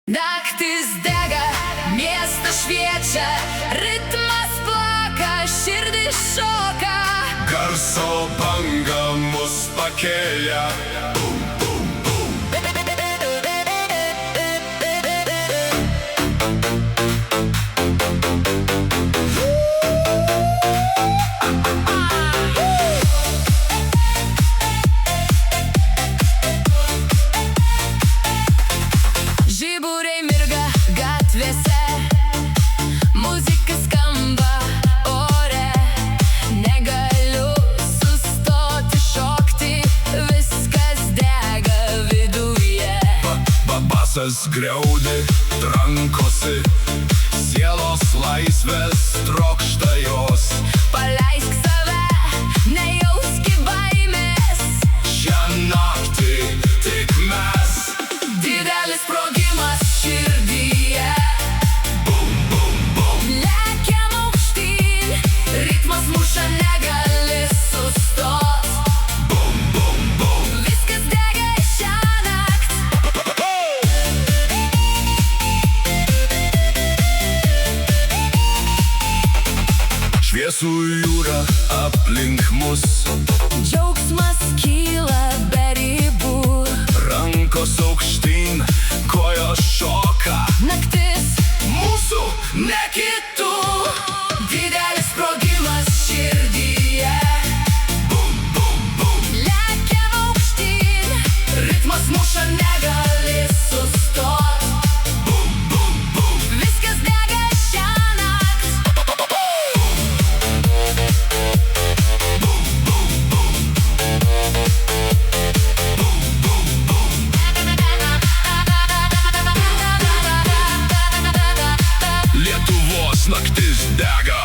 Naktis dega, miestas šviečia, ritmas plaka, širdis šoka. Garso banga mus pakėlė. Bum, bum, bum. Žiburiai mirga gatvėse, muzika skamba ore. Negaliu sustoti šokti, viskas dega viduje. Basas griaudi, trankosi, sielos laisvės trokšta jos. Paleisk save, nejauski baimės. Šią naktį tik mes. Didelis sprogimas širdyje. Bum, bum, bum. Lekiam aukštyn, ritmas muša, negali sustot. Bum, bum, bum. Viskas dega šiąnakt. Šviesų jūra aplink mus, Džiaugsmas kyla be ribų. rankos aukštyn, kojos šoka. Naktis, Mūsų, ne kitų. didelis sprogimas širdyje. Bum, bum, bum. Lekiam aukštyn, ritmas muša, negali sustot. Bum, bum, bum. Viskas dega šiąnakt. Lietuvos naktis dega.